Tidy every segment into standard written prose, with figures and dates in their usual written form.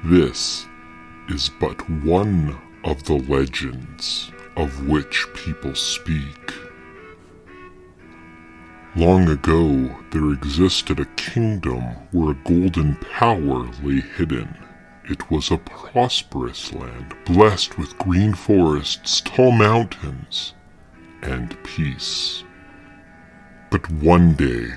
This is but one of the legends of which people speak. Long ago, there existed a kingdom where a golden power lay hidden. It was a prosperous land, blessed with green forests, tall mountains, and peace. But one day,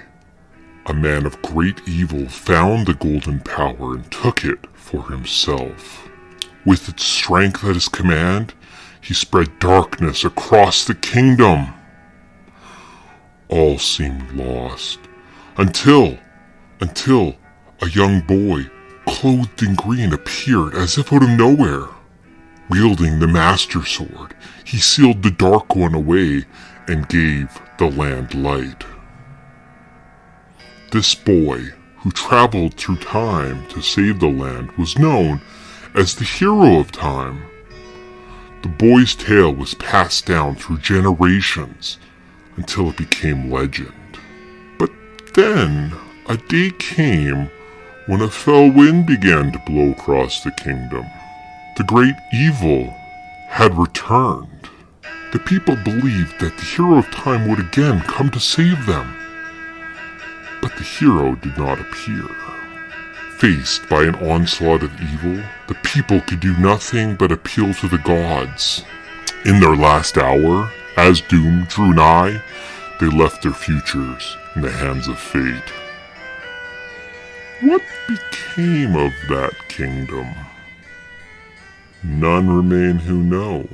a man of great evil found the golden power and took it for himself. With its strength at his command, he spread darkness across the kingdom. All seemed lost, until a young boy, clothed in green, appeared as if out of nowhere. Wielding the Master Sword, he sealed the Dark One away and gave the land light. This boy, who traveled through time to save the land, was known as the hero of time. The boy's tale was passed down through generations until it became legend. But then, a day came when a fell wind began to blow across the kingdom. The great evil had returned. The people believed that the hero of time would again come to save them. But the hero did not appear. Faced by an onslaught of evil, the people could do nothing but appeal to the gods. In their last hour, as doom drew nigh, they left their futures in the hands of fate. What became of that kingdom? None remain who know.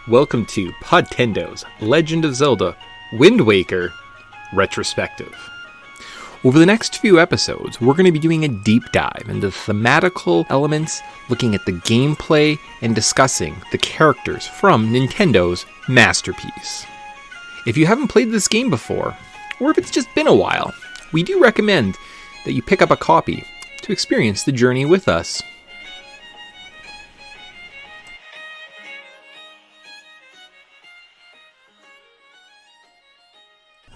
Welcome to Podtendo's Legend of Zelda Wind Waker Retrospective. Over the next few episodes, we're going to be doing a deep dive into thematical elements, looking at the gameplay, and discussing the characters from Nintendo's masterpiece. If you haven't played this game before, or if it's just been a while, we do recommend that you pick up a copy to experience the journey with us.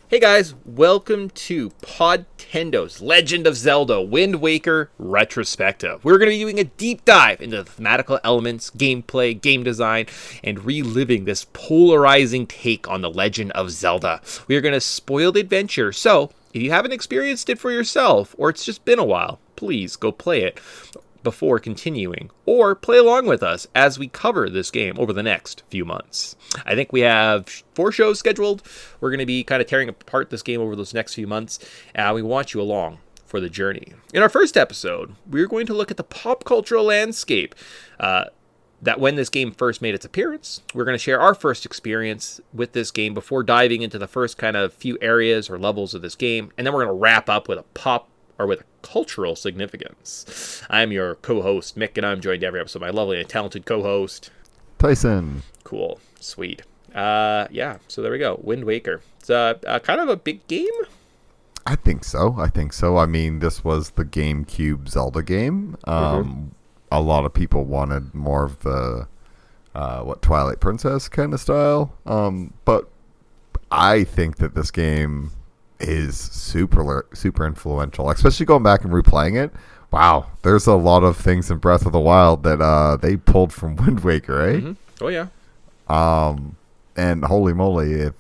Hey guys, welcome to Podtendo's Legend of Zelda Wind Waker Retrospective. We're going to be doing a deep dive into the thematical elements, gameplay, game design, and reliving this polarizing take on the Legend of Zelda. We are going to spoil the adventure, so if you haven't experienced it for yourself, or it's just been a while, please go play it before continuing, or play along with us as we cover this game over the next few months. I think we have 4 shows scheduled. We're going to be kind of tearing apart this game over those next few months, and we want you along for the journey. In our first episode, we're going to look at the pop cultural landscape that when this game first made its appearance. We're going to share our first experience with this game before diving into the first kind of few areas or levels of this game, and then we're going to wrap up with with a cultural significance. I'm your co-host, Mick, and I'm joined every episode by my lovely and talented co-host, Tyson. Cool. Sweet. So there we go. Wind Waker. It's kind of a big game? I think so. I mean, this was the GameCube Zelda game. A lot of people wanted more of the Twilight Princess kind of style. But I think that this game is super influential, especially going back and replaying it. Wow, there's a lot of things in Breath of the Wild that they pulled from Wind Waker, eh? Mm-hmm. Oh yeah. And holy moly,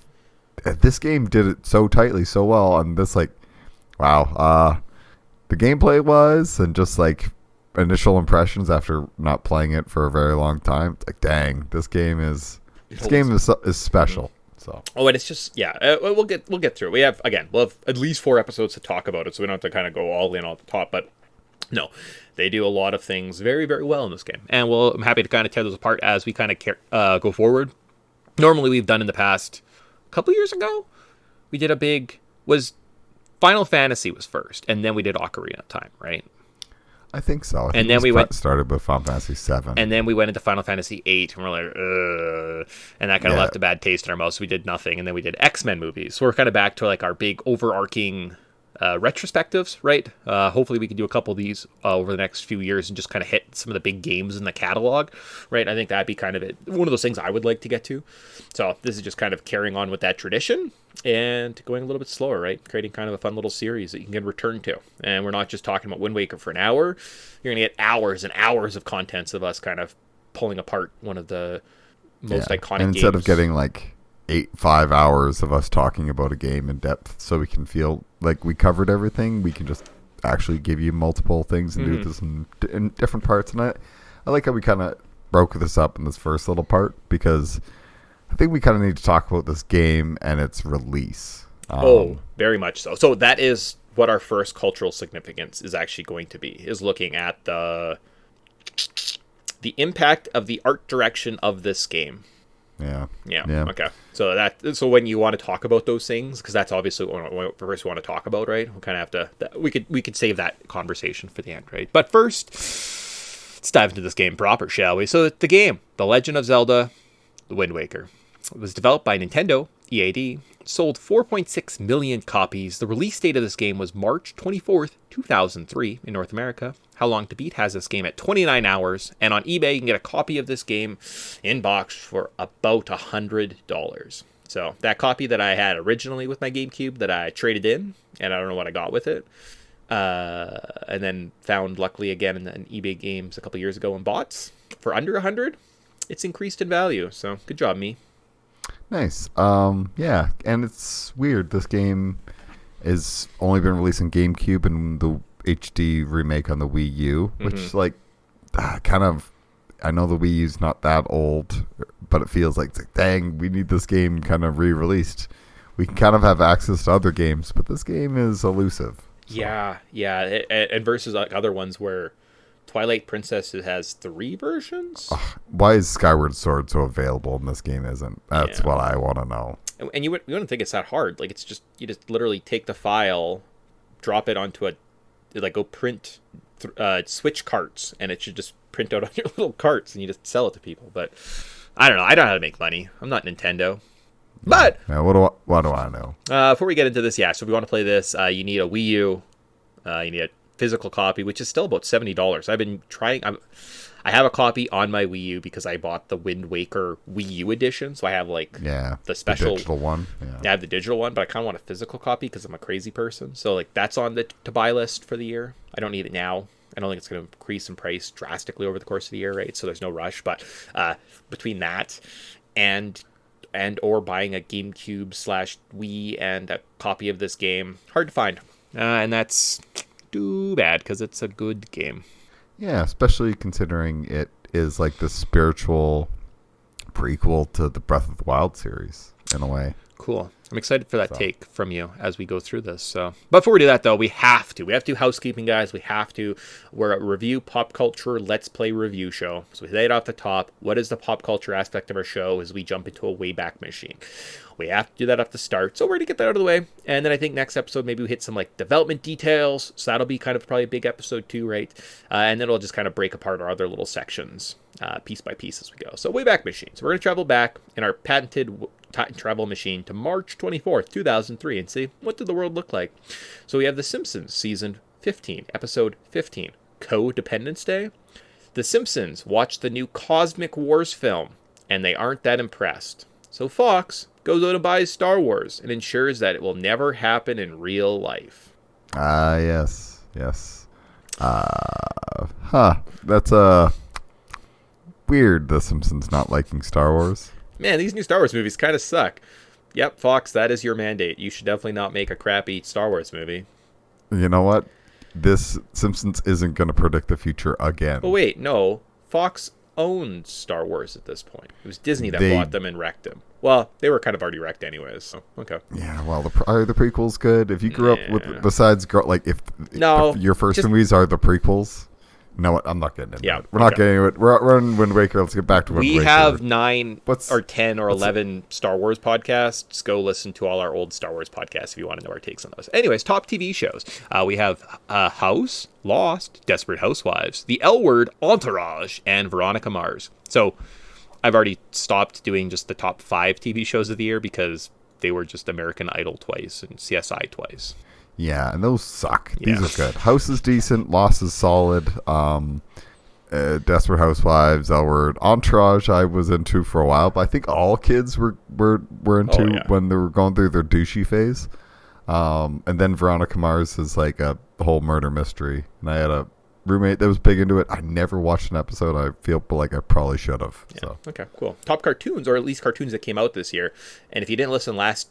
if this game did it so tightly, so well, and this the gameplay was, and just like initial impressions after not playing it for a very long time, it's like, dang, this game is special. So. Oh, and it's just we'll get through it. We'll have at least 4 episodes to talk about it, so we don't have to kind of go all in on the top. But no, they do a lot of things very, very well in this game, and I'm happy to kind of tear those apart as we kind of go forward. Normally, we've done in the past, a couple years ago, we did Final Fantasy was first, and then we did Ocarina of Time, right? I think so. And then we started with Final Fantasy 7. And then we went into Final Fantasy 8, and we're like, ugh. And that kind of left a bad taste in our mouth, so we did nothing. And then we did X-Men movies. So we're kind of back to like our big overarching retrospectives, right? Hopefully we can do a couple of these over the next few years and just kind of hit some of the big games in the catalog, right? I think that'd be kind of one of those things I would like to get to. So this is just kind of carrying on with that tradition and going a little bit slower, right? Creating kind of a fun little series that you can return to. And we're not just talking about Wind Waker for an hour. You're going to get hours and hours of contents of us kind of pulling apart one of the most iconic and instead games. of getting like 5 hours of us talking about a game in depth so we can feel like we covered everything, we can just actually give you multiple things and do this in different parts. And I like how we kind of broke this up in this first little part, because I think we kind of need to talk about this game and its release. Very much so. So that is what our first cultural significance is actually going to be, is looking at the impact of the art direction of this game. Yeah. Okay. So when you want to talk about those things, because that's obviously what we first want to talk about, right? We kind of have to. We could save that conversation for the end, right? But first, let's dive into this game proper, shall we? So the game, The Legend of Zelda: The Wind Waker, it was developed by Nintendo, EAD, sold 4.6 million copies. The release date of this game was March 24th, 2003 in North America. How Long to Beat has this game at 29 hours, and on eBay you can get a copy of this game in box for about $100. So that copy that I had originally with my GameCube that I traded in, and I don't know what I got with it, and then found luckily again in eBay games a couple years ago and bought for under 100. It's increased in value, so good job, me. Nice. Yeah, and it's weird. This game has only been released on GameCube and the HD remake on the Wii U, which kind of, I know the Wii U's not that old, but it feels like dang, we need this game kind of re-released. We can kind of have access to other games, but this game is elusive. So. Yeah, and versus like other ones where Twilight Princess has 3 versions. Why is Skyward Sword so available and this game isn't? That's what I want to know. And you wouldn't think it's that hard. Like, it's just, you just literally take the file, drop it onto go print Switch carts, and it should just print out on your little carts, and you just sell it to people. But I don't know. I don't know how to make money. I'm not Nintendo. But what do I know? Before we get into this, so if you want to play this, you need a Wii U. You need a physical copy, which is still about $70. I've been trying. I have a copy on my Wii U because I bought the Wind Waker Wii U edition, so I have the special the digital one. I have the digital one, but I kind of want a physical copy because I'm a crazy person. So that's on the to buy list for the year. I don't need it now. I don't think it's going to increase in price drastically over the course of the year, right? So there's no rush. But between that and or buying a GameCube / Wii and a copy of this game, hard to find, and that's too bad because it's a good game. Yeah, especially considering it is like the spiritual prequel to the Breath of the Wild series, in a way. Cool. I'm excited for that take from you as we go through this. So, but before we do that, though, we have to do housekeeping, guys. We're a review pop culture Let's Play review show. So we lay it off the top. What is the pop culture aspect of our show as we jump into a Wayback Machine? We have to do that off the start. So we're going to get that out of the way. And then I think next episode, maybe we hit some development details. So that'll be kind of probably a big episode too, right? And then we'll just kind of break apart our other little sections piece by piece as we go. So Wayback Machine. So we're going to travel back in our patented time travel machine to March 24th, 2003 and see what did the world look like. So we have The Simpsons season 15, episode 15, Codependence Day. The Simpsons watch the new Cosmic Wars film and they aren't that impressed. So Fox goes out and buys Star Wars and ensures that it will never happen in real life. Yes. That's weird, The Simpsons not liking Star Wars. Man, these new Star Wars movies kind of suck. Yep, Fox, that is your mandate. You should definitely not make a crappy Star Wars movie. You know what? This Simpsons isn't going to predict the future again. But wait, no. Fox owned Star Wars at this point. It was Disney that bought them and wrecked them. Well, they were kind of already wrecked anyways, so okay. Yeah, well, are the prequels good? If you grew up with, besides, if your first movies are the prequels, no, what? I'm not getting into it. We're not getting into it. We're on Wind Waker. Let's get back to Wind Waker. We have 9 or 10 or 11 Star Wars podcasts. Go listen to all our old Star Wars podcasts if you want to know our takes on those. Anyways, top TV shows. We have House, Lost, Desperate Housewives, The L Word, Entourage, and Veronica Mars. So I've already stopped doing just the top 5 TV shows of the year because they were just American Idol twice and CSI twice. Yeah, and those suck. Yeah. These are good. House is decent. Lost is solid. Desperate Housewives, L Word, Entourage. I was into for a while, but I think all kids were into when they were going through their douchey phase. And then Veronica Mars is like a whole murder mystery, and I had a roommate that was big into it. I never watched an episode. I feel like I probably should have. Yeah. So Okay, cool. Top cartoons, or at least cartoons that came out this year. And if you didn't listen last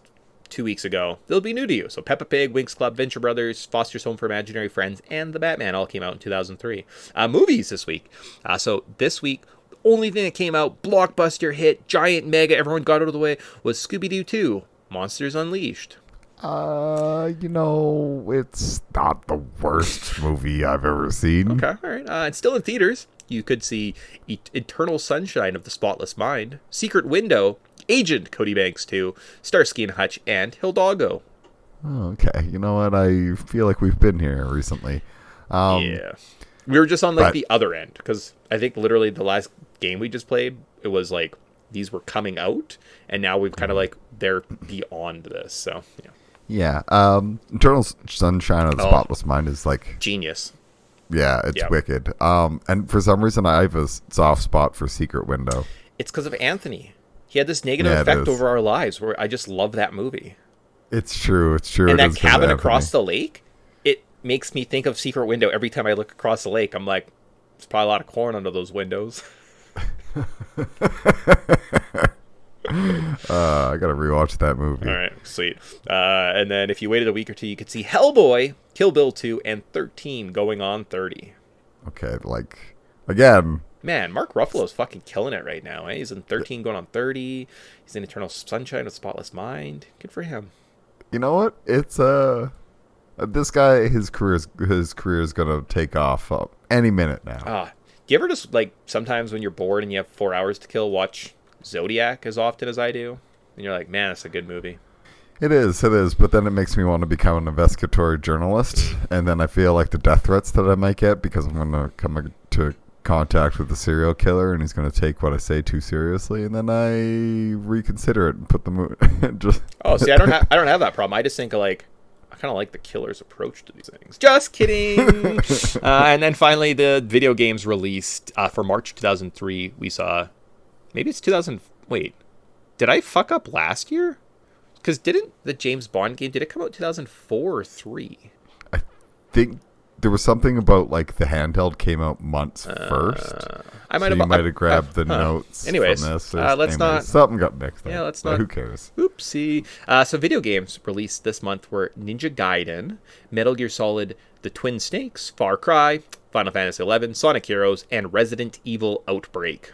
2 weeks ago, they'll be new to you. So Peppa Pig, Winx Club, Venture Brothers, Foster's Home for Imaginary Friends, and The Batman all came out in 2003. Movies this week. So this week, the only thing that came out, blockbuster hit, giant mega, everyone got out of the way, was Scooby-Doo 2, Monsters Unleashed. It's not the worst movie I've ever seen. Okay, all right. And still in theaters, you could see Eternal Sunshine of the Spotless Mind, Secret Window, Agent Cody Banks 2, Starsky and Hutch, and Hidalgo. Oh, okay. You know what? I feel like we've been here recently. Yeah. We were just on the other end, because I think literally the last game we just played, it was like these were coming out, and now we've kind of like they're beyond this. So, yeah. Yeah. Eternal Sunshine of the Spotless Mind is like genius. Yeah, it's wicked. And for some reason I have a soft spot for Secret Window. It's because of Anthony. He had this negative effect over our lives where I just love that movie. It's true. And that cabin across the lake, it makes me think of Secret Window every time I look across the lake. I'm like, there's probably a lot of corn under those windows. I gotta rewatch that movie. All right, sweet. And then if you waited a week or two, you could see Hellboy, Kill Bill 2, and 13 going on 30. Okay, like, again... Man, Mark Ruffalo's fucking killing it right now. He's in 13 going on 30. He's in Eternal Sunshine of Spotless Mind. Good for him. You know what? It's this guy, his career is gonna take off any minute now. Do you ever just, like, sometimes when you're bored and you have 4 hours to kill, watch Zodiac as often as I do? And you're like, man, it's a good movie. It is, but then it makes me want to become an investigatory journalist, and then I feel like the death threats that I might get because I'm going to come into contact with the serial killer and he's going to take what I say too seriously, and then I reconsider it and put the just... See, I don't have that problem. I just think I kind of like the killer's approach to these things. Just kidding. And then finally, the video games released for March 2003. We saw, maybe it's 2000. Wait, did I fuck up last year? Because didn't the James Bond game, did it come out 2004 or 3? I think there was something about like the handheld came out months first. I might have grabbed the notes. Anyways, from this. Let's not. Something got mixed up. Yeah, let's not. Who cares? Oopsie. So video games released this month were Ninja Gaiden, Metal Gear Solid, The Twin Snakes, Far Cry, Final Fantasy XI, Sonic Heroes, and Resident Evil Outbreak.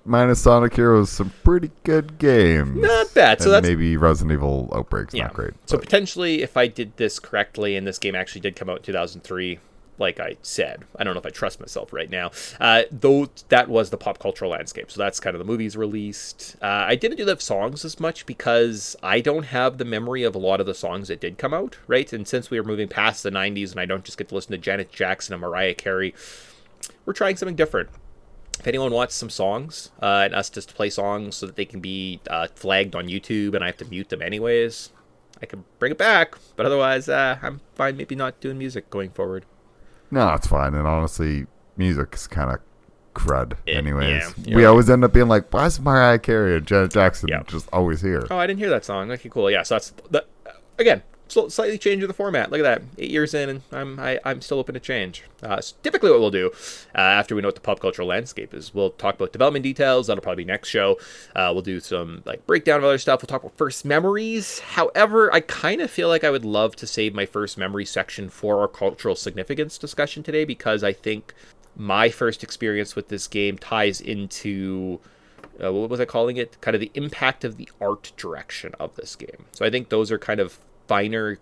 Minus Sonic Heroes, some pretty good games. Not bad. So that's maybe Resident Evil Outbreak's not great. So potentially, if I did this correctly, and this game actually did come out in 2003, like I said, I don't know if I trust myself right now. Though that was the pop cultural landscape. So that's kind of the movies released. I didn't do the songs as much because I don't have the memory of a lot of the songs that did come out, right? And since we were moving past the 90s, and I don't just get to listen to Janet Jackson and Mariah Carey, we're trying something different. If anyone wants some songs and us just to play songs so that they can be flagged on YouTube and I have to mute them anyways, I can bring it back. But otherwise, I'm fine maybe not doing music going forward. No, it's fine. And honestly, music's kind of crud anyways. Yeah, we always end up being like, why is Mariah Carey or Janet Jackson just always here? Oh, I didn't hear that song. Okay, cool. Yeah, so that's... again... slightly changing the format. Look at that. 8 years in, and I'm still open to change. So typically what we'll do, after we know what the pop cultural landscape is, we'll talk about development details. That'll probably be next show. We'll do some breakdown of other stuff. We'll talk about first memories. However, I kind of feel like I would love to save my first memory section for our cultural significance discussion today, because I think my first experience with this game ties into... what was I calling it? Kind of the impact of the art direction of this game. So I think those are kind of finer,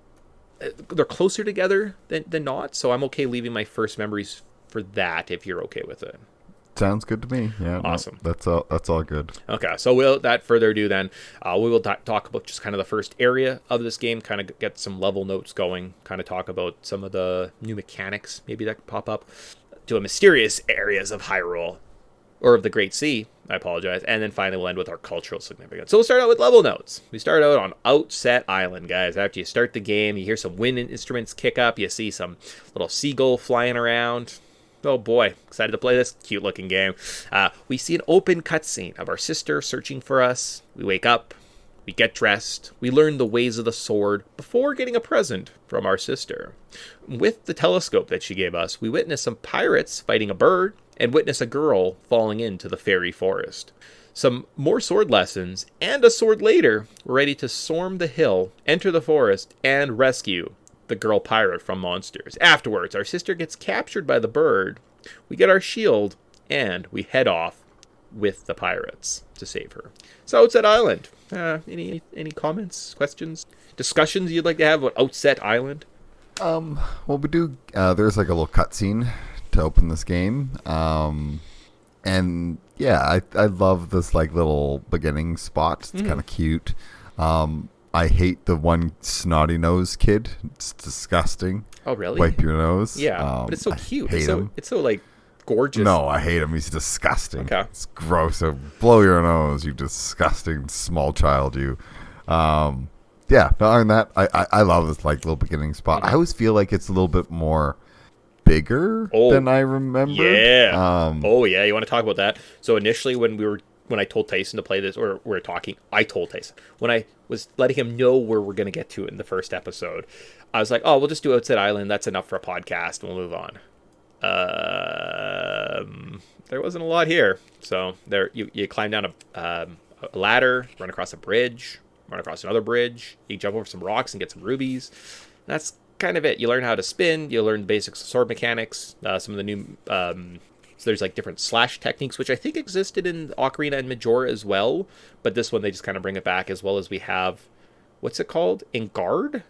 they're closer together than not, so I'm okay leaving my first memories for that if you're okay with it. Sounds good to me. Yeah, awesome. No, that's all good. Okay, so without further ado then, we will talk about just kind of the first area of this game, kind of get some level notes going, kind of talk about some of the new mechanics maybe that could pop up to a mysterious areas of Hyrule, or of the Great Sea. I apologize. And then finally, we'll end with our cultural significance. So we'll start out with level notes. We start out on Outset Island, guys. After you start the game, you hear some wind instruments kick up. You see some little seagull flying around. Oh boy, excited to play this cute looking game. We see an open cutscene of our sister searching for us. We wake up, we get dressed, we learn the ways of the sword before getting a present from our sister. With the telescope that she gave us, we witness some pirates fighting a bird and witness a girl falling into the fairy forest. Some more sword lessons, and a sword later, we're ready to storm the hill, enter the forest, and rescue the girl pirate from monsters. Afterwards, our sister gets captured by the bird, we get our shield, and we head off with the pirates to save her. So Outset Island. Any comments, questions, discussions you'd like to have about Outset Island? Well, we do. There's like a little cutscene to open this game, and yeah, I love this like little beginning spot. It's kind of cute. I hate the one snotty nose kid. It's disgusting. Oh, really? Wipe your nose. Yeah, but it's so cute. I hate him. It's so like gorgeous. No, I hate him. He's disgusting. Okay. It's gross. So blow your nose, you disgusting small child, you. Yeah, no, other than that, I love this like little beginning spot. I always feel like it's a little bit more bigger than I remember. Yeah. Yeah. You want to talk about that? So initially, when I told Tyson to play this, or we were talking, I told Tyson when I was letting him know where we're going to get to in the first episode, I was like, "Oh, we'll just do Outset Island. That's enough for a podcast, and we'll move on." There wasn't a lot here. So there, you climb down a ladder, run across a bridge, run across another bridge. You jump over some rocks and get some rubies. That's kind of it. You learn how to spin. You learn the basics of sword mechanics. Some of the new so there's like different slash techniques, which I think existed in Ocarina and Majora as well. But this one they just kind of bring it back, as well as we have, what's it called? In guard?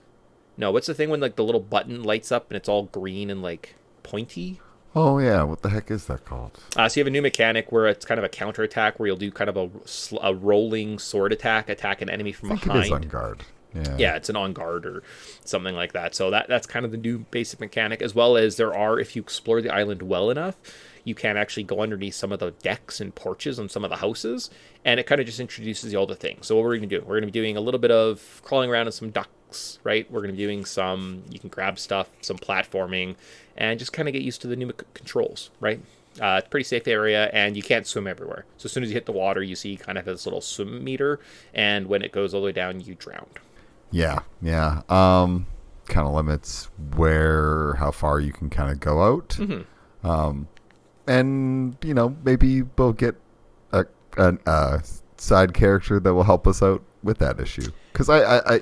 No, what's the thing when like the little button lights up and it's all green and like pointy? Oh yeah, what the heck is that called? So you have a new mechanic where it's kind of a counter attack where you'll do kind of a rolling sword attack an enemy from behind. It is on guard. Yeah, it's an on guard or something like that. So that's kind of the new basic mechanic, as well as there are, if you explore the island well enough, you can actually go underneath some of the decks and porches on some of the houses, and it kind of just introduces you all the things. So what we're going to do, we're going to be doing a little bit of crawling around in some ducks, right? We're going to be doing you can grab stuff, some platforming, and just kind of get used to the new controls, right? It's a pretty safe area, and you can't swim everywhere. So as soon as you hit the water, you see kind of this little swim meter, and when it goes all the way down, you drown. Yeah. Kind of limits how far you can kind of go out. Mm-hmm. And, maybe we'll get a side character that will help us out with that issue. Because I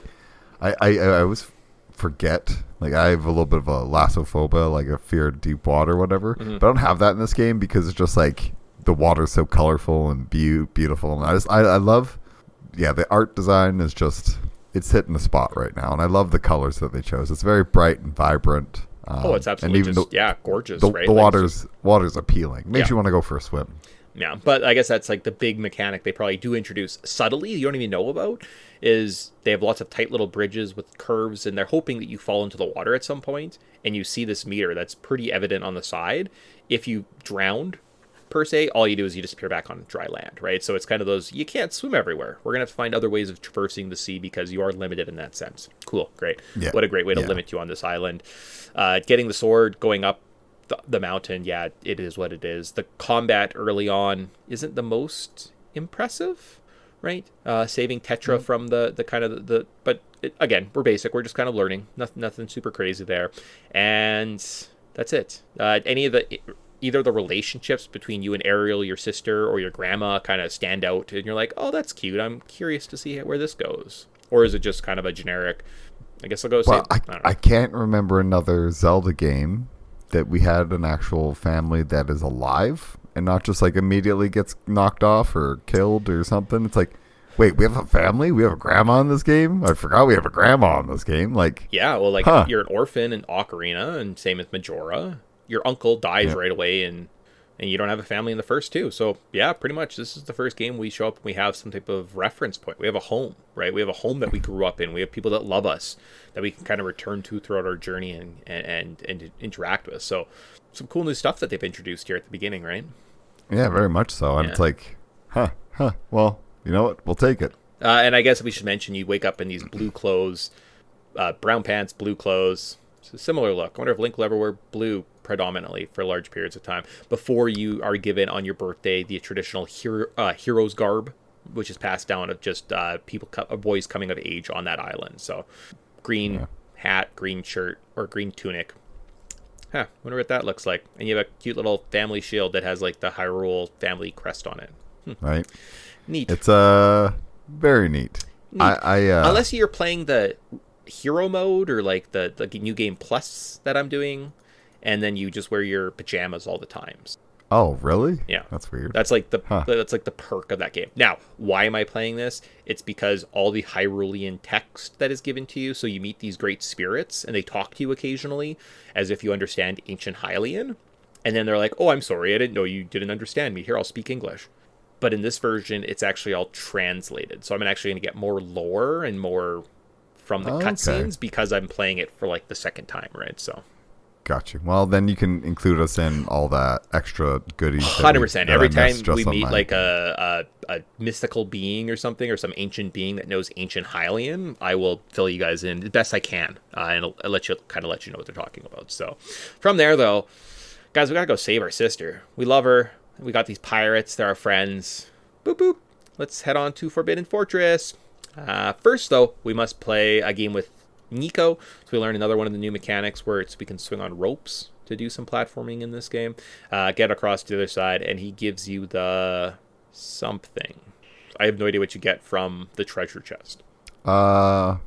always forget, like, I have a little bit of a lassophobia, like a fear of deep water or whatever. Mm-hmm. But I don't have that in this game because it's just like the water's so colorful and beautiful. And I love, the art design is just, it's hitting the spot right now. And I love the colors that they chose. It's very bright and vibrant. It's absolutely gorgeous, right? The water's appealing. Makes you want to go for a swim. Yeah, but I guess that's like the big mechanic they probably do introduce subtly, you don't even know about, is they have lots of tight little bridges with curves, and they're hoping that you fall into the water at some point, and you see this meter that's pretty evident on the side. If you drowned, per se, all you do is you disappear back on dry land, right? So it's kind of those, you can't swim everywhere. We're going to have to find other ways of traversing the sea because you are limited in that sense. Cool, great. Yeah. What a great way to limit you on this island. Getting the sword, going up the mountain, it is what it is. The combat early on isn't the most impressive, right? Saving Tetra from the kind of but again, we're basic. We're just kind of learning. Nothing super crazy there. And that's it. Either the relationships between you and Ariel, your sister, or your grandma kind of stand out, and you're like, oh, that's cute. I'm curious to see where this goes. Or is it just kind of a generic, I guess I'll go say... I can't remember another Zelda game that we had an actual family that is alive and not just like immediately gets knocked off or killed or something. It's like, wait, we have a family? We have a grandma in this game? I forgot we have a grandma in this game. Like, yeah, well, like you're an orphan in Ocarina, and same with Majora. Your uncle dies right away, and you don't have a family in the first two. So, yeah, pretty much this is the first game we show up and we have some type of reference point. We have a home, right? We have a home that we grew up in. We have people that love us that we can kind of return to throughout our journey and interact with. So, some cool new stuff that they've introduced here at the beginning, right? Yeah, very much so. And it's like, well, you know what? We'll take it. And I guess we should mention you wake up in these blue clothes, brown pants, blue clothes. It's a similar look. I wonder if Link will ever wear blue predominantly for large periods of time before you are given on your birthday the traditional hero's garb, which is passed down of just boys coming of age on that island. So green hat, green shirt, or green tunic. Wonder what that looks like. And you have a cute little family shield that has like the Hyrule family crest on it. Right. Neat. It's very neat. Unless you're playing the hero mode or like the new game plus that I'm doing, and then you just wear your pajamas all the times. Oh, really? Yeah, that's weird. That's like the perk of that game. Now, why am I playing this? It's because all the Hyrulean text that is given to you. So you meet these great spirits, and they talk to you occasionally as if you understand ancient Hylian, and then they're like, "Oh, I'm sorry, I didn't know you didn't understand me. Here, I'll speak English." But in this version, it's actually all translated. So I'm actually going to get more lore and more from the cutscenes because I'm playing it for like the second time, right? So. Got you. Well, then you can include us in all that extra goodies. 100%. Every time we meet like a mystical being or something, or some ancient being that knows ancient Hylian, I will fill you guys in the best I can, and I'll let you know what they're talking about. So from there, though, guys, we gotta go save our sister. We love her. We got these pirates. They're our friends. Boop, boop. Let's head on to Forbidden Fortress. First, though, we must play a game with Nico. So we learn another one of the new mechanics where we can swing on ropes to do some platforming in this game. Get across to the other side, and he gives you the something. I have no idea what you get from the treasure chest. What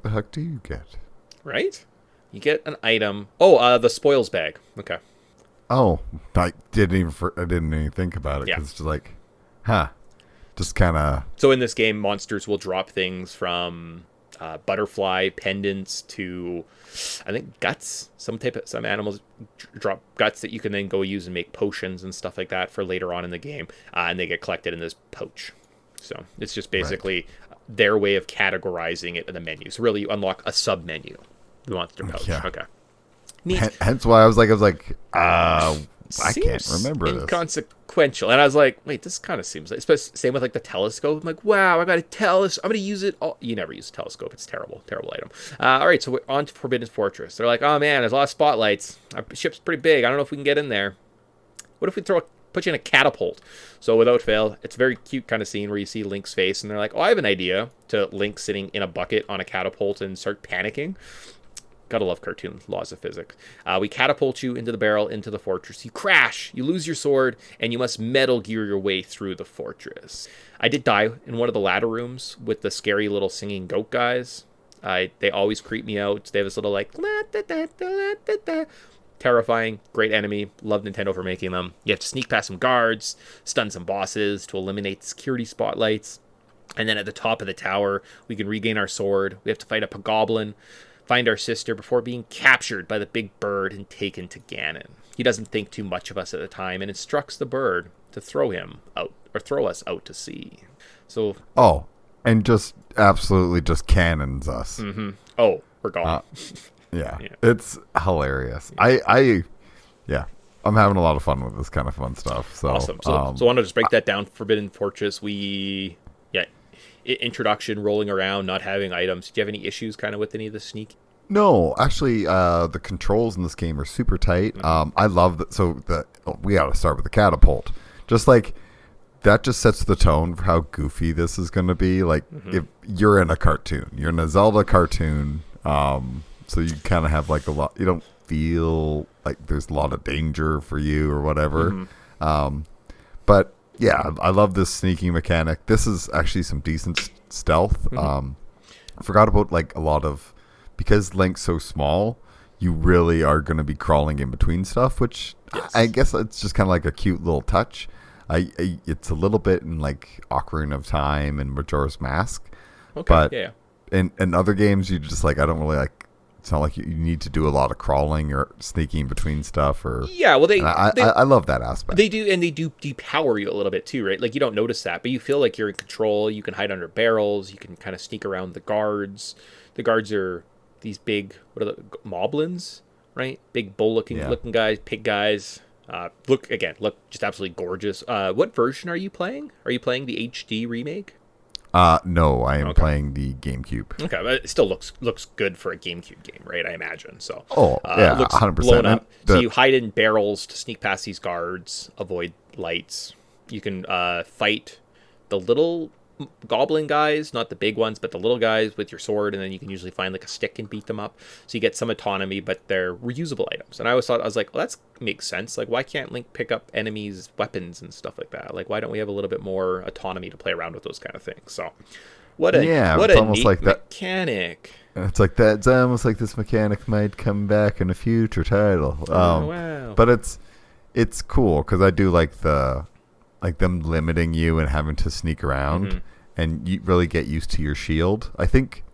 the heck do you get? Right? You get an item. Oh, the spoils bag. Okay. Oh, I didn't even think about it. Yeah. It's just like, just kind of. So in this game, monsters will drop things from butterfly pendants to, I think, guts. Some animals drop guts that you can then go use and make potions and stuff like that for later on in the game, and they get collected in this pouch. So it's just basically their way of categorizing it in the menu. So really, you unlock a sub menu. The monster pouch. Yeah. Okay. Neat. Hence why I was like, I can't remember this. Inconsequential. And I was like, wait, this kind of seems like, same with like the telescope. I'm like, wow, I got a telescope. I'm going to use it all. You never use a telescope. It's terrible item. All right, so we're on to Forbidden Fortress. They're like, oh man, there's a lot of spotlights. Our ship's pretty big. I don't know if we can get in there. What if we put you in a catapult? So without fail, it's a very cute kind of scene where you see Link's face and they're like, oh, I have an idea, to Link sitting in a bucket on a catapult and start panicking. Gotta love cartoon laws of physics. We catapult you into the barrel, into the fortress. You crash, you lose your sword, and you must Metal Gear your way through the fortress. I did die in one of the ladder rooms with the scary little singing goat guys. They always creep me out. They have this little like, terrifying, great enemy. Love Nintendo for making them. You have to sneak past some guards, stun some bosses to eliminate the security spotlights. And then at the top of the tower, we can regain our sword. We have to fight up a goblin, find our sister before being captured by the big bird and taken to Ganon. He doesn't think too much of us at the time and instructs the bird to throw us out to sea. So and just absolutely just cannons us. Mm-hmm. Oh, we're gone. Yeah, it's hilarious. I'm having a lot of fun with this kind of fun stuff. So awesome. So I want to just break that down. Forbidden Fortress. Introduction, rolling around, not having items. Do you have any issues kind of with any of the sneak? No, actually, the controls in this game are super tight. I love that. So we got to start with the catapult. Just like that, just sets the tone for how goofy this is going to be. Like if you're in a cartoon, you're in a Zelda cartoon. So you kind of have like a lot. You don't feel like there's a lot of danger for you or whatever. But yeah, I love this sneaking mechanic. This is actually some decent stealth. I forgot about like a lot of, because Link's so small, you really are going to be crawling in between stuff, which I guess it's just kind of like a cute little touch. It's a little bit in like Ocarina of Time and Majora's Mask. Okay, but in other games, you just like, I don't really like, it's not like you need to do a lot of crawling or sneaking between stuff. I love that aspect. They do, and they do depower you a little bit too, right? Like you don't notice that, but you feel like you're in control. You can hide under barrels. You can kind of sneak around the guards. The guards are these big, what are the moblins, right? Big bull looking guys, pig guys. Look just absolutely gorgeous. What version are you playing? Are you playing the HD remake? No, I am playing the GameCube. Okay, but it still looks good for a GameCube game, right? I imagine. So, yeah, it looks 100%. blown up. So you hide in barrels to sneak past these guards, avoid lights. You can fight the little goblin guys, not the big ones, but the little guys with your sword, and then you can usually find like a stick and beat them up. So you get some autonomy, but they're reusable items. And I was like, well, that makes sense. Like, why can't Link pick up enemies' weapons and stuff like that? Like, why don't we have a little bit more autonomy to play around with those kind of things? So, what a neat like mechanic. It's like that. It's almost like this mechanic might come back in a future title. Wow. But it's cool because I do like them limiting you and having to sneak around, and you really get used to your shield. I think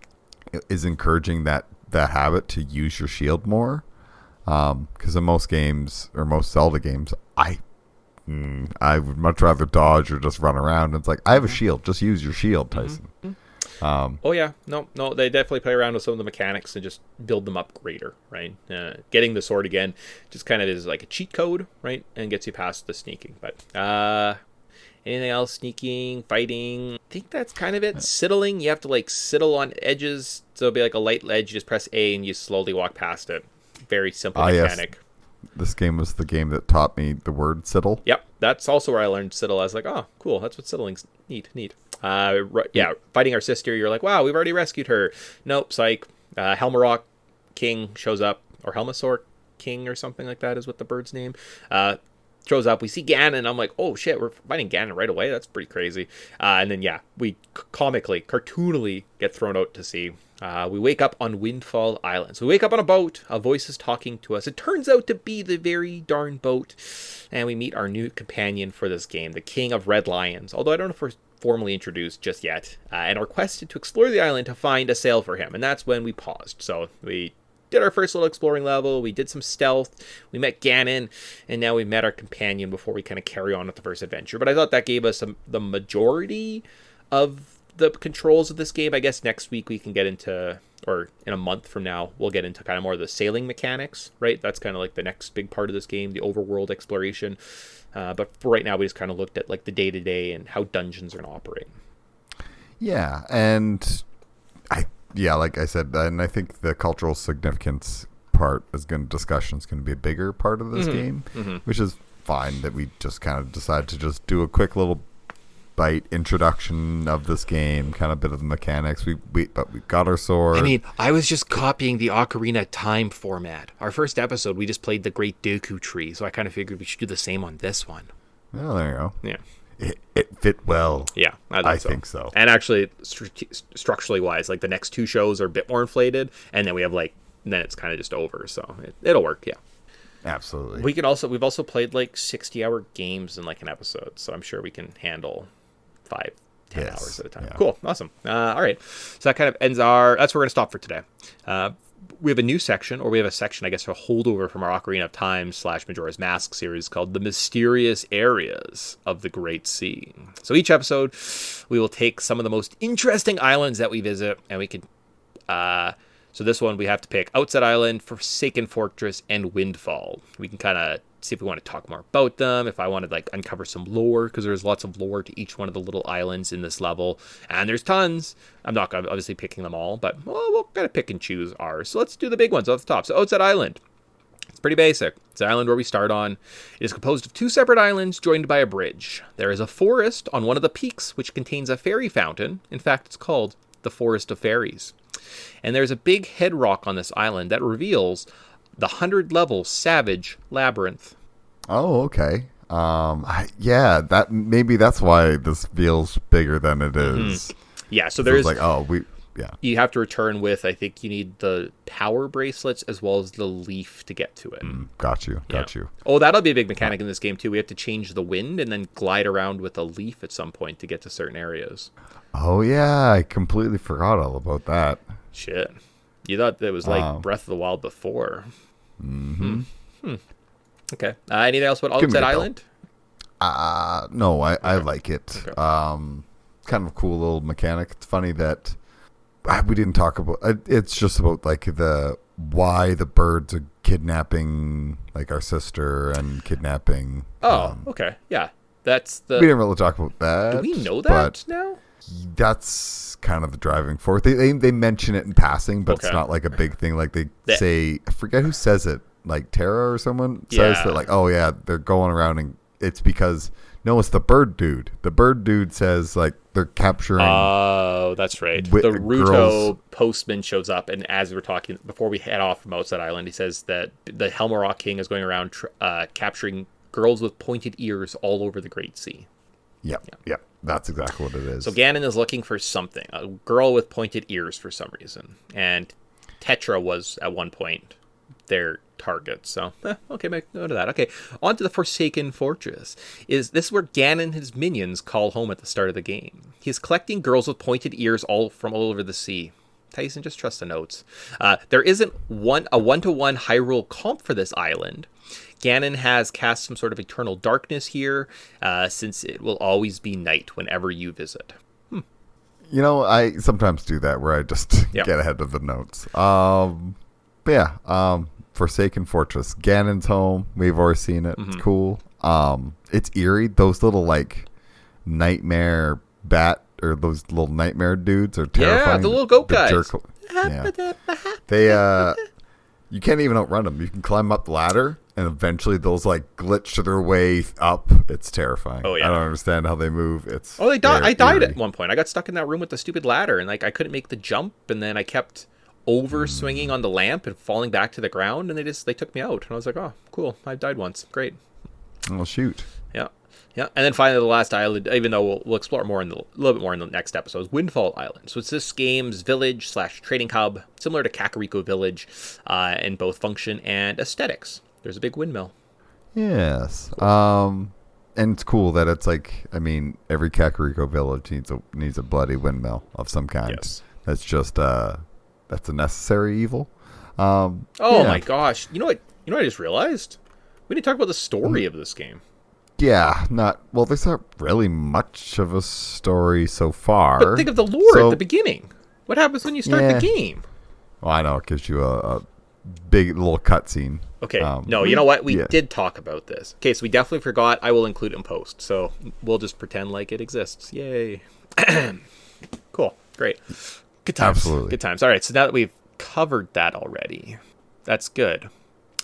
is encouraging that habit to use your shield more. Because in most games or most Zelda games, I would much rather dodge or just run around. It's like, I have a shield, just use your shield, Tyson. Oh yeah, no, they definitely play around with some of the mechanics and just build them up greater, right? Getting the sword again just kind of is like a cheat code, right? And gets you past the sneaking. But anything else? Sneaking, fighting. I think that's kind of it. Siddling, you have to like siddle on edges. So it'll be like a light ledge. You just press A and you slowly walk past it. Very simple mechanic. Yes. This game was the game that taught me the word siddle. Yep, that's also where I learned siddle. I was like, oh, cool, that's what siddling's neat. Yeah, fighting our sister, you're like, wow, we've already rescued her. Nope, psych. Helmarok King shows up, or Helmasaur King or something like that is what the bird's name. Shows up, we see Ganon, I'm like, oh shit, we're fighting Ganon right away? That's pretty crazy. And then, yeah, we cartoonily get thrown out to sea. We wake up on Windfall Island. So we wake up on a boat. A voice is talking to us. It turns out to be the very darn boat. And we meet our new companion for this game, the King of Red Lions. Although I don't know if we're formally introduced just yet. And are requested to explore the island to find a sail for him. And that's when we paused. So we did our first little exploring level. We did some stealth. We met Ganon. And now we met our companion before we kind of carry on with the first adventure. But I thought that gave us the majority of the controls of this game. I guess next week we can get into, or in a month from now, we'll get into kind of more of the sailing mechanics, right? That's kind of like the next big part of this game, the overworld exploration. But for right now, we just kind of looked at like the day-to-day and how dungeons are going to operate. Yeah, and like I said, and I think the cultural significance part discussion is going to be a bigger part of this game, which is fine that we just kind of decided to just do a quick little bite introduction of this game, kind of bit of the mechanics. But we got our sword. I mean, I was just copying the Ocarina of Time format. Our first episode, we just played the Great Dooku Tree, so I kind of figured we should do the same on this one. Oh, there you go. Yeah. It fit well. Yeah, I think so. And actually, structurally wise, like the next two shows are a bit more inflated, and then we have then it's kind of just over. So it'll work. Yeah. Absolutely. We've also played like 60-hour games in like an episode, so I'm sure we can handle 5-10 hours at a time. Yeah. Cool. Awesome. All right. So that kind of ends that's where we're going to stop for today. We have a new section, or we have a section, I guess, a holdover from our Ocarina of Time / Majora's Mask series called The Mysterious Areas of the Great Sea. So each episode, we will take some of the most interesting islands that we visit, and we can... so this one, we have to pick Outset Island, Forsaken Fortress, and Windfall. We can kind of see if we want to talk more about them, if I want to uncover some lore, because there's lots of lore to each one of the little islands in this level, and there's tons. I'm not obviously picking them all, but we'll kind of pick and choose ours. So let's do the big ones off the top. So Outset Island. It's pretty basic. It's the island where we start on. It is composed of 2 separate islands joined by a bridge. There is a forest on one of the peaks, which contains a fairy fountain. In fact, it's called the Forest of Fairies. And there's a big head rock on this island that reveals the 100-level Savage Labyrinth. Oh, okay. Maybe that's why this feels bigger than it is. Yeah, so there's you have to return with, I think you need the power bracelets as well as the leaf to get to it. Got you. Oh, that'll be a big mechanic in this game too. We have to change the wind and then glide around with a leaf at some point to get to certain areas. Oh yeah, I completely forgot all about that. Shit. You thought that was like Breath of the Wild before. Okay. Anything else about Outset Island? No, I like it. Okay. Kind of a cool little mechanic. It's funny that we didn't talk about it's just about why the birds kidnapping like our sister and kidnapping. Oh, okay, yeah, that's the. We didn't really talk about that. Do we know that but now? That's kind of the driving force. They mention it in passing, but it's not like a big thing. Like they say, I forget who says it. Like Tara or someone says that. Like, oh yeah, they're going around, and it's because no, it's the bird dude. The bird dude says like they're capturing. Oh, that's right. The Ruto postman shows up, and as we were talking before we head off from Outside Island, he says that the Helmarok King is going around capturing girls with pointed ears all over the Great Sea. Yep. That's exactly what it is. So Ganon is looking for something, a girl with pointed ears for some reason, and Tetra was at one point their target. So okay, make note of that. Okay, on to the Forsaken Fortress. This is where Ganon and his minions call home at the start of the game. He's collecting girls with pointed ears all over the sea. Tyson, just trust the notes. There isn't a one-to-one Hyrule comp for this island. Ganon has cast some sort of eternal darkness here, since it will always be night whenever you visit. You know, I sometimes do that where I just get ahead of the notes. But yeah, Forsaken Fortress. Ganon's home. We've already seen it. It's cool. It's eerie. Those little like nightmare bat or those little nightmare dudes are terrifying. Yeah, the little goat guys. They you can't even outrun them. You can climb up the ladder, and eventually those like glitch their way up. It's terrifying. Oh yeah, I don't understand how they move. They died. I died at one point. I got stuck in that room with the stupid ladder, and like I couldn't make the jump, and then I kept over swinging on the lamp and falling back to the ground, and they took me out, and I was like, oh, cool. I died once. Great. Oh shoot. Yeah, and then finally the last island, even though we'll explore more a little bit more in the next episode, is Windfall Island. So it's this game's village/trading hub, similar to Kakariko Village, in both function and aesthetics. There's a big windmill. Yes. Cool. And it's cool that it's like, I mean, every Kakariko Village needs a bloody windmill of some kind. Yes. That's just that's a necessary evil. My gosh! You know what I just realized? We didn't talk about the story of this game. Yeah, there's not really much of a story so far. But think of the lore at the beginning. What happens when you start the game? Well, I know, it gives you a big little cutscene. Okay, no, you know what? We did talk about this. Okay, so we definitely forgot. I will include it in post, so we'll just pretend like it exists. Yay. Cool, great. Good times. Absolutely. Good times. All right, so now that we've covered that already, that's good.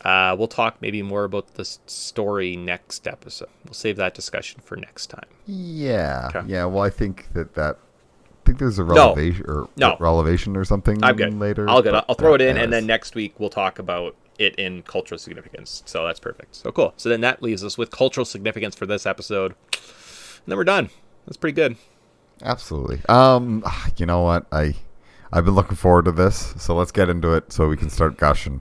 We'll talk maybe more about the story next episode. We'll save that discussion for next time. Yeah. Okay. Yeah, well, I think I think there's a relevation or something I'm good. later. I'll throw it in, and then next week we'll talk about it in cultural significance. So that's perfect. So cool. So then that leaves us with cultural significance for this episode. And then we're done. That's pretty good. Absolutely. You know what? I've been looking forward to this, so let's get into it so we can start gushing.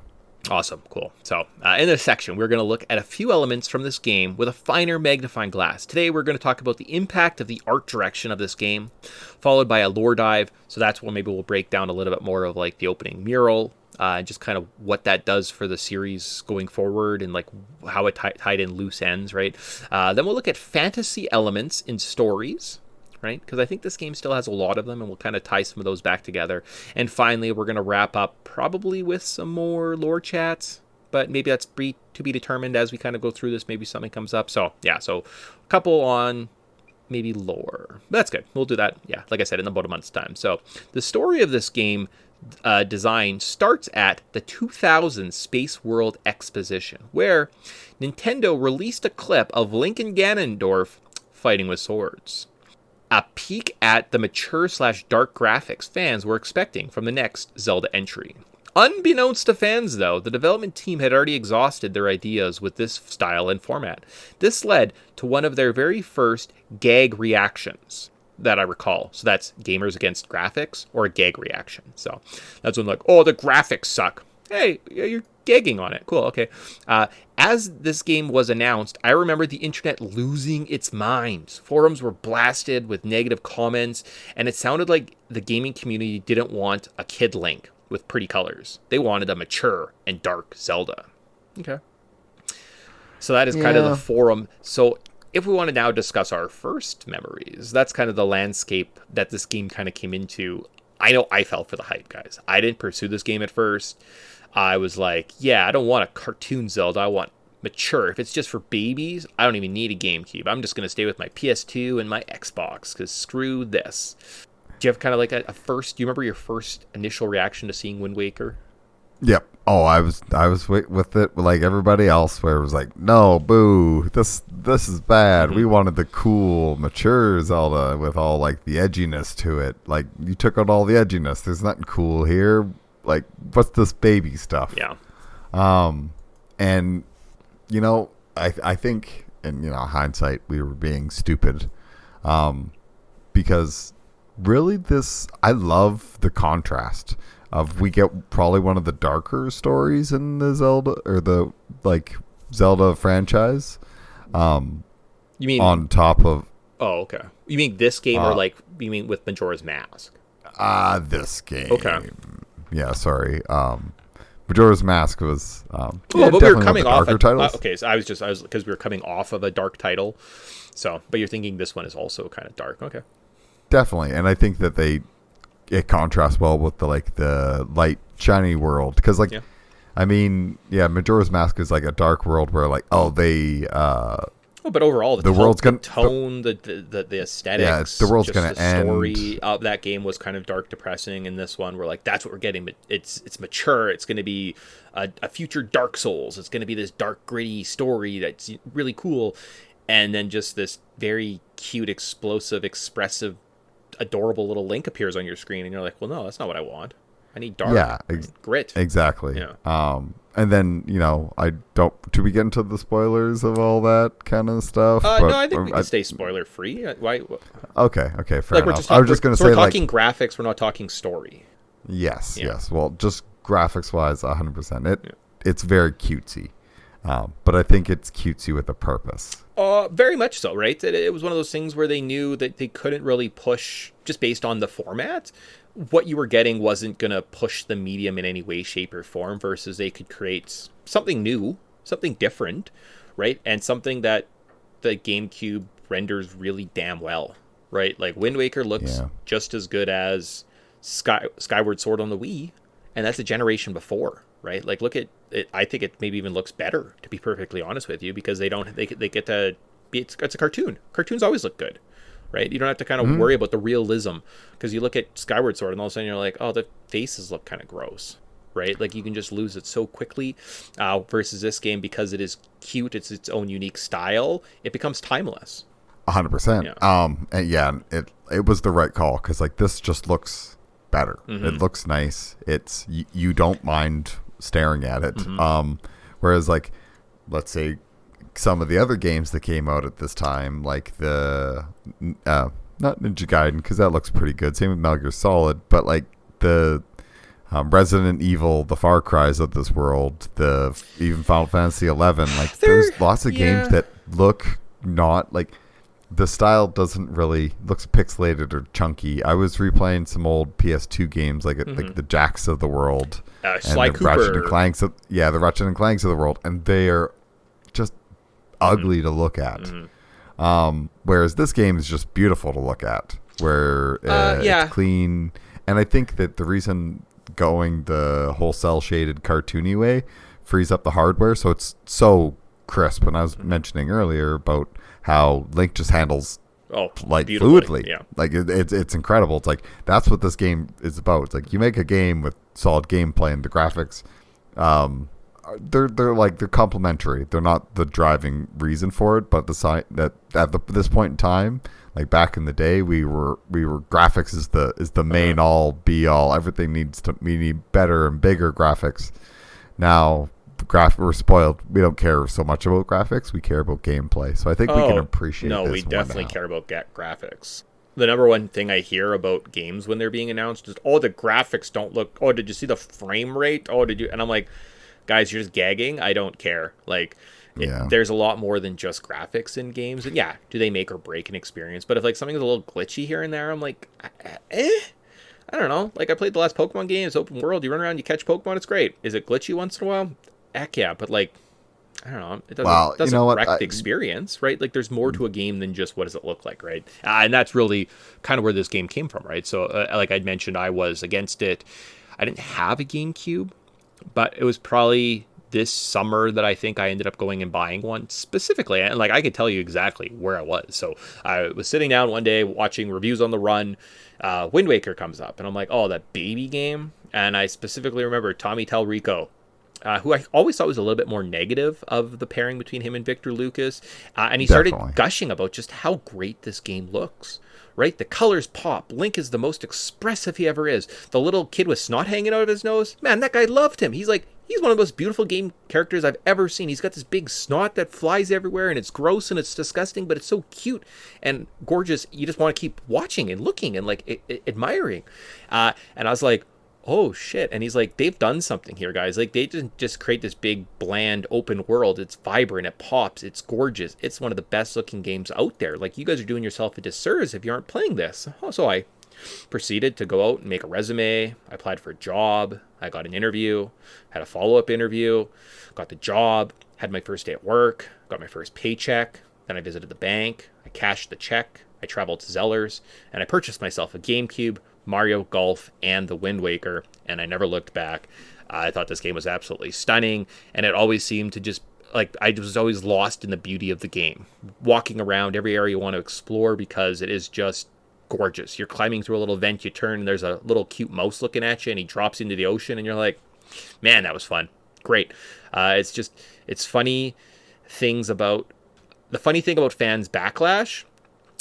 Awesome. Cool. So in this section, we're going to look at a few elements from this game with a finer magnifying glass. Today, we're going to talk about the impact of the art direction of this game, followed by a lore dive. So that's when maybe we'll break down a little bit more of like the opening mural, and just kind of what that does for the series going forward and like how it tied in loose ends, right? Then we'll look at fantasy elements in stories, right? Because I think this game still has a lot of them, and we'll kind of tie some of those back together. And finally, we're going to wrap up probably with some more lore chats, but maybe that's to be determined as we kind of go through this. Maybe something comes up. So yeah, so a couple on maybe lore. That's good. We'll do that, yeah, like I said, in about a month's time. So the story of this game design starts at the 2000 Space World Exposition, where Nintendo released a clip of Link and Ganondorf fighting with swords. A peek at the mature/dark graphics fans were expecting from the next Zelda entry. Unbeknownst to fans, though, the development team had already exhausted their ideas with this style and format. This led to one of their very first gag reactions that I recall. So that's gamers against graphics, or a gag reaction. So that's when like, oh, the graphics suck. Hey, you're gagging on it. Cool, okay. As this game was announced, I remember the internet losing its minds. Forums were blasted with negative comments, and it sounded like the gaming community didn't want a kid Link with pretty colors. They wanted a mature and dark Zelda. Okay. So that is kind of the forum. So if we want to now discuss our first memories, that's kind of the landscape that this game kind of came into. I know I fell for the hype, guys. I didn't pursue this game at first. I was like, yeah, I don't want a cartoon Zelda. I want mature. If it's just for babies, I don't even need a GameCube. I'm just going to stay with my PS2 and my Xbox because screw this. Do you have kind of like a first, do you remember your first initial reaction to seeing Wind Waker? Yep. Oh, I was with it like everybody else, where it was like, no, boo, this is bad. We wanted the cool, mature Zelda with all like the edginess to it. Like, you took out all the edginess. There's nothing cool here. Like, what's this baby stuff? Yeah. And I think, in hindsight, we were being stupid, because really I love the contrast of, we get probably one of the darker stories in the Zelda, or the Zelda franchise. You mean on top of? Oh, okay. You mean this game, or you mean with Majora's Mask? This game. Okay. Yeah, sorry. Majora's Mask was. But we were coming off. Okay, so I was because we were coming off of a dark title. So, but you're thinking this one is also kind of dark. Okay. Definitely, and I think that it contrasts well with the light shiny world, because Majora's Mask is like a dark world where but overall, the world's gonna tone, the aesthetics, the world's gonna end. The story of that game was kind of dark, depressing. In this one, we're like, that's what we're getting. It's mature. It's going to be a future Dark Souls. It's going to be this dark, gritty story that's really cool, and then just this very cute, explosive, expressive, adorable little Link appears on your screen, and you're like, well, no, that's not what I want. I need dark, grit. Exactly. Yeah. And then, I don't... Do we get into the spoilers of all that kind of stuff? No, I think we can stay spoiler free. Why? Okay, fair enough. I was just going to say, we're talking graphics. We're not talking story. Yes. Well, just graphics-wise, 100%. It's very cutesy. But I think it's cutesy with a purpose. Very much so, right? It was one of those things where they knew that they couldn't really push, just based on the format. What you were getting wasn't going to push the medium in any way, shape, or form, versus they could create something new, something different, right? And something that the GameCube renders really damn well, right? Like, Wind Waker looks just as good as Skyward Sword on the Wii, and that's a generation before, right? Like, look at it. I think it maybe even looks better, to be perfectly honest with you, because they get to be, it's a cartoon. Cartoons always look good. Right? You don't have to kind of worry about the realism, because you look at Skyward Sword and all of a sudden you're like, oh, the faces look kind of gross, right? Like, you can just lose it so quickly, versus this game, because it is cute, it's its own unique style, it becomes timeless. 100%. And it was the right call, because this just looks better. It looks nice. It's you don't mind staring at it. Whereas let's say some of the other games that came out at this time, like the not Ninja Gaiden, because that looks pretty good, same with Metal Gear Solid, but the Resident Evil, the Far Cries of this world, even Final Fantasy 11, there's lots of games that look not the style doesn't really looks pixelated or chunky. I was replaying some old PS2 games like the Jacks of the world, and Sly the Cooper. Ratchet and Clanks the Ratchet and Clanks of the world, and they are just ugly to look at. Whereas this game is just beautiful to look at, where it's clean. And I think that the reason going the whole cell shaded cartoony way frees up the hardware, so it's so crisp. And I was mentioning earlier about how Link just handles fluidly. It's incredible. It's that's what this game is about. It's you make a game with solid gameplay, and the graphics they're complementary. They're not the driving reason for it, but this point in time, back in the day, we were graphics is the main all be all. Everything we need better and bigger graphics. Now we're spoiled. We don't care so much about graphics. We care about gameplay. So I think we can appreciate. No, we definitely care about graphics. The number one thing I hear about games when they're being announced is, the graphics don't look. Oh, did you see the frame rate? Oh, did you? And I'm like, guys, you're just gagging. I don't care. There's a lot more than just graphics in games. And do they make or break an experience? But if something's a little glitchy here and there, I'm like, I don't know. I played the last Pokemon game. It's open world. You run around, you catch Pokemon. It's great. Is it glitchy once in a while? Heck yeah. But I don't know. It doesn't wreck the experience, right? There's more to a game than just what does it look like, right? And that's really kind of where this game came from, right? So, like I'd mentioned, I was against it. I didn't have a GameCube. but it was probably this summer that I think I ended up going and buying one specifically. And like, I could tell you exactly where I was. So I was sitting down one day watching reviews on the run. Wind Waker comes up and I'm like, oh, that baby game. And I specifically remember Tommy Talrico, who I always thought was a little bit more negative of the pairing between him and Victor Lucas. And he started gushing about just how great this game looks. Right? The colors pop. Link is the most expressive he ever is. The little kid with snot hanging out of his nose. Man, that guy loved him. He's one of the most beautiful game characters I've ever seen. He's got this big snot that flies everywhere, and it's gross and it's disgusting, but it's so cute and gorgeous. You just want to keep watching and looking and like admiring. And I was like, oh shit. And he's like, they've done something here, guys. Like, they didn't just create this big bland open world. It's vibrant, it pops, it's gorgeous, it's one of the best looking games out there. Like, you guys are doing yourself a disservice if you aren't playing this. So I proceeded to go out and make a resume. I applied for a job. I got an interview, had a follow-up interview, got the job, had my first day at work, got my first paycheck. Then I visited the bank, I cashed the check, I traveled to Zellers, and I purchased myself a GameCube, Mario Golf, and the Wind Waker, and I never looked back. I thought this game was absolutely stunning, and it always seemed to just, like, I was always lost in the beauty of the game. Walking around every area you want to explore because it is just gorgeous. You're climbing through a little vent, you turn, and there's a little cute mouse looking at you, and he drops into the ocean, and you're like, man, that was fun. Great. It's funny things about, the funny thing about fans' backlash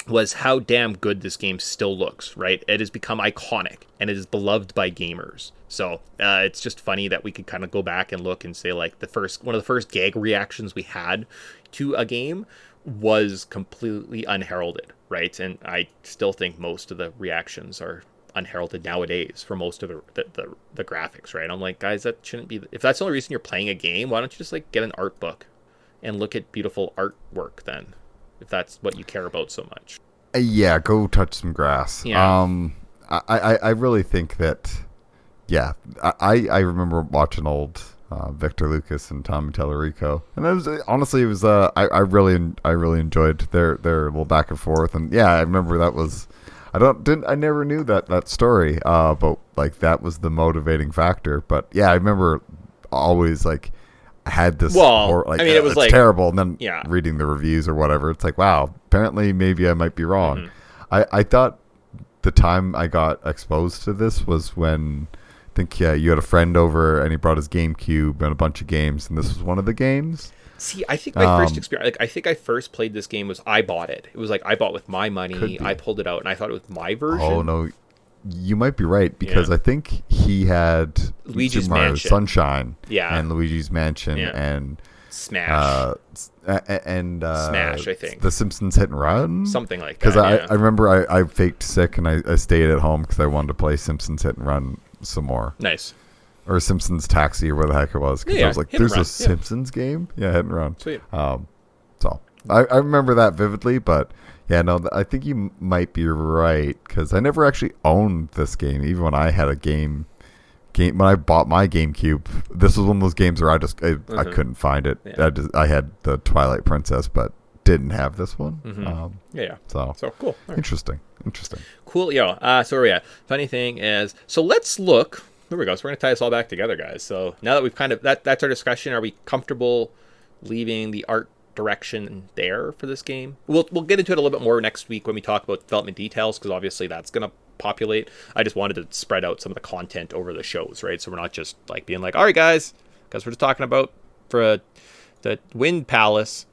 was how damn good this game still looks, right? It has become iconic, and it is beloved by gamers. So it's just funny that we could kind of go back and look and say, like, one of the first gag reactions we had to a game was completely unheralded, right? And I still think most of the reactions are unheralded nowadays for most of the graphics, right? I'm like, guys, that shouldn't be, if that's the only reason you're playing a game, why don't you just like get an art book and look at beautiful artwork then, if that's what you care about so much? Yeah, go touch some grass. Yeah. I really think that, yeah, I remember watching old Victor Lucas and Tommy Tallarico, and it was I really enjoyed their little back and forth, and yeah, I remember that was, I never knew that story, but like that was the motivating factor. But yeah, I remember always like I had this, it was like terrible, and then reading the reviews or whatever, it's like, wow, apparently maybe I might be wrong. I thought the time I got exposed to this was when I think you had a friend over and he brought his GameCube and a bunch of games, and this was one of the games. See, I think my first experience, like I think I first played this game was I bought it. It was like I bought with my money. I pulled it out and I thought it was my version. Oh no, you might be right, because I think he had Luigi's Super Mario Mansion, Sunshine, yeah, and Luigi's Mansion, and Smash, Smash. I think The Simpsons Hit and Run, something like that. Because I remember I faked sick and I stayed at home because I wanted to play Simpsons Hit and Run some more. Nice. Or Simpsons Taxi, or where the heck it was. Because I was like, there's a Simpsons game? Yeah, Hit and Run. Sweet. So I remember that vividly, but yeah, no, I think you might be right, because I never actually owned this game. Even when I had a game when I bought my GameCube, this was one of those games where I couldn't find it. Yeah. I had the Twilight Princess, but didn't have this one. So cool. Right. Interesting. Cool. So where we at? Funny thing is, so let's look. There we go. So we're gonna tie this all back together, guys. So now that we've kind of that's our discussion. Are we comfortable leaving the art direction there for this game? We'll get into it a little bit more next week when we talk about development details, because obviously that's gonna populate. I just wanted to spread out some of the content over the shows, right? So we're not just like being like, all right, guys, because we're just talking about for the Wind Palace.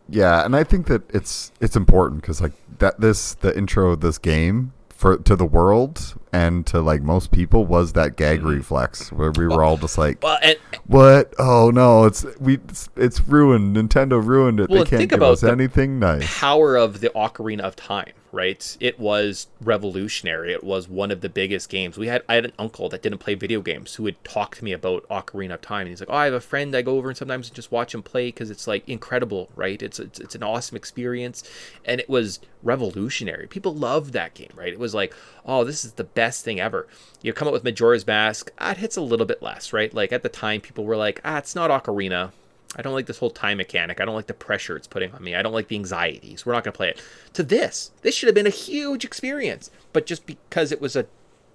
Yeah, and I think that it's important because like the intro of this game to the world and to like most people was that gag reflex where we were all just like, what? Oh no, it's ruined. Nintendo ruined it. They can't give us anything nice. Power of the Ocarina of Time, right? It was revolutionary. It was one of the biggest games. I had an uncle that didn't play video games who would talk to me about Ocarina of Time, and he's like, oh, I have a friend I go over and sometimes just watch him play because it's like incredible, right? It's an awesome experience, and it was revolutionary. People loved that game, right? It was like, oh, this is the best thing ever. You come up with Majora's Mask, it hits a little bit less, right? Like at the time, people were like, it's not Ocarina. I don't like this whole time mechanic. I don't like the pressure it's putting on me. I don't like the anxieties. We're not going to play it. To this should have been a huge experience. But just because it was a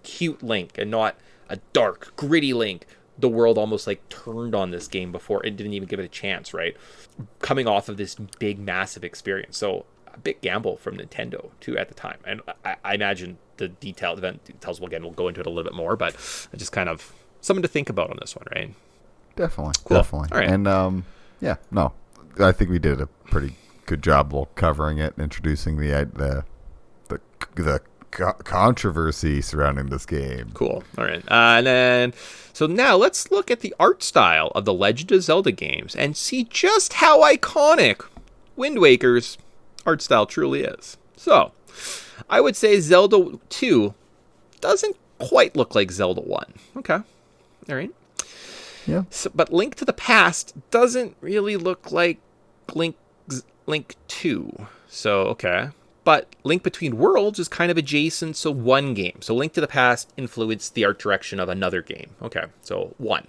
cute Link and not a dark, gritty Link the world almost like turned on this game before it didn't even give it a chance, right? Coming off of this big, massive experience. So a big gamble from Nintendo too at the time. And I imagine the event details, we'll go into it a little bit more, but just kind of something to think about on this one, right? Definitely. Cool. Definitely. All right. And yeah, no, I think we did a pretty good job covering it, introducing the controversy surrounding this game. Cool. All right. And then, so now let's look at the art style of the Legend of Zelda games and see just how iconic Wind Waker's art style truly is. So, I would say Zelda 2 doesn't quite look like Zelda 1. Okay. All right. Yeah. So, but Link to the Past doesn't really look like Link 2. So, okay. But Link Between Worlds is kind of adjacent, so one game. So Link to the Past influenced the art direction of another game. Okay, so 1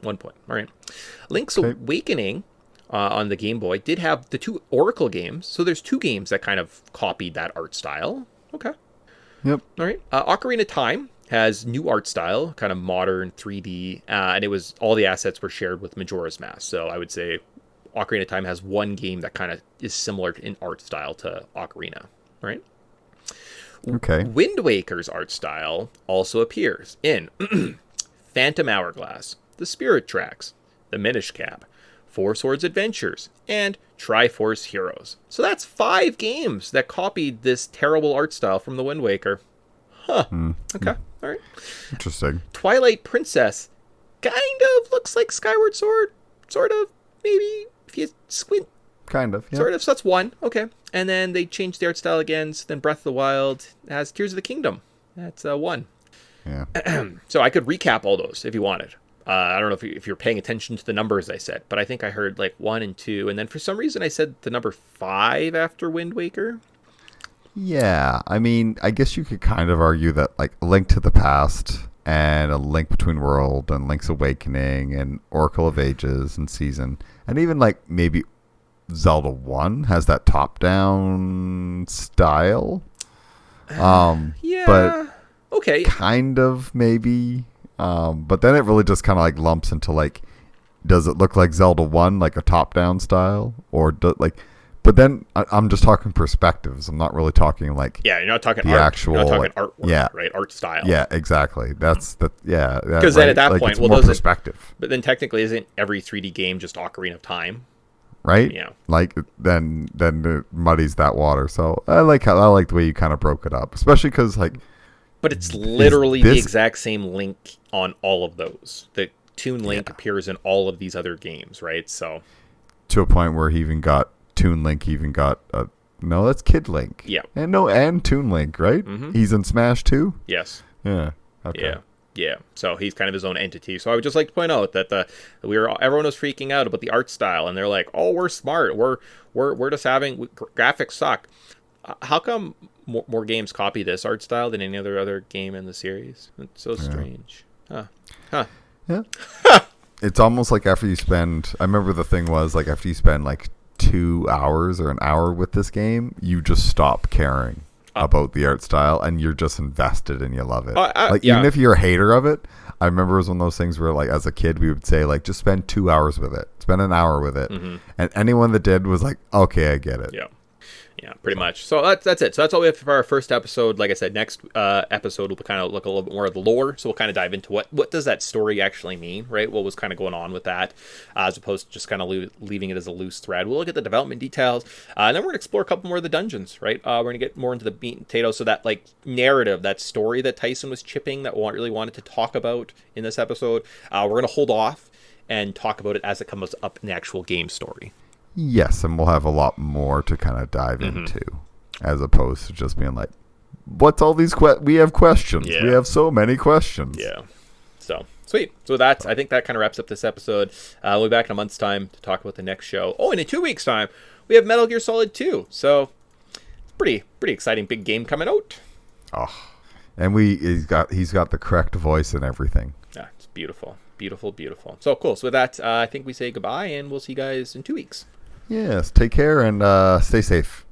point. All right. Link's Awakening on the Game Boy did have the 2 Oracle games. So there's 2 games that kind of copied that art style. Okay. Yep. All right. Ocarina of Time has new art style, kind of modern 3D, and it was all the assets were shared with Majora's Mask. So I would say Ocarina of Time has one game that kind of is similar in art style to Ocarina, right? Okay. Wind Waker's art style also appears in Phantom Hourglass, The Spirit Tracks, The Minish Cap, Four Swords Adventures, and Triforce Heroes. So that's 5 games that copied this terrible art style from the Wind Waker. Huh. Okay. All right. Interesting. Twilight Princess kind of looks like Skyward Sword. Sort of. Maybe. If you squint. Kind of. Yeah. Sort of. So that's 1. Okay. And then they changed the art style again. So then Breath of the Wild has Tears of the Kingdom. That's 1. Yeah. So I could recap all those if you wanted. I don't know if you're paying attention to the numbers I said, but I think I heard like 1 and 2. And then for some reason I said the number 5 after Wind Waker. Yeah, I mean, I guess you could kind of argue that like A Link to the Past and A Link Between World and Link's Awakening and Oracle of Ages and Season, and even like maybe Zelda 1 has that top-down style. Yeah. But okay. Kind of maybe. But then it really just kind of like lumps into like, does it look like Zelda 1, like a top-down style, or But then I'm just talking perspectives. I'm not really talking like you're not talking the art. actual. You're not talking artwork, yeah, right? Art style. Yeah, exactly. That's the Because then at that point, it's well, more those perspective. But then technically, isn't every 3D game just Ocarina of Time? Right? Yeah. Like then it muddies that water. So I like the way you kind of broke it up, especially because like. But it's literally the exact same Link on all of those. The Toon Link appears in all of these other games, right? So. To a point where he even got. Toon Link even got no, that's Kid Link. Yeah. And Toon Link, right? Mm-hmm. He's in Smash too? Yes. Yeah. Okay. Yeah. So he's kind of his own entity. So I would just like to point out that everyone was freaking out about the art style, and they're like, "Oh, we're smart. We're just having graphics suck." How come more games copy this art style than any other game in the series? It's so strange. Huh. Yeah. It's almost like after you spend. I remember the thing was like after you spend like 2 hours or an hour with this game, you just stop caring about the art style and you're just invested and you love it. Even if you're a hater of it, I remember it was one of those things where like as a kid we would say like just spend 2 hours with it, spend an hour with it, and anyone that did was like, okay, I get it. Yeah, pretty much. So that's it. So that's all we have for our first episode. Like I said, next episode we'll kind of look a little bit more at the lore. So we'll kind of dive into what does that story actually mean, right? What was kind of going on with that, as opposed to just kind of leaving it as a loose thread. We'll look at the development details, and then we're gonna explore a couple more of the dungeons, right? We're gonna get more into the meat and potatoes. So that like narrative, that story that Tyson was chipping, that we really wanted to talk about in this episode, we're gonna hold off and talk about it as it comes up in the actual game story. Yes, and we'll have a lot more to kind of dive into, as opposed to just being like, what's all these we have questions. Yeah. We have so many questions. Yeah. So, sweet. So I think that kind of wraps up this episode. We'll be back in a month's time to talk about the next show. Oh, and in 2 weeks' time, we have Metal Gear Solid 2. So, it's pretty exciting big game coming out. Oh, and he's got the correct voice and everything. Yeah, it's beautiful. Beautiful. So, cool. So with that, I think we say goodbye, and we'll see you guys in 2 weeks. Yes, take care and stay safe.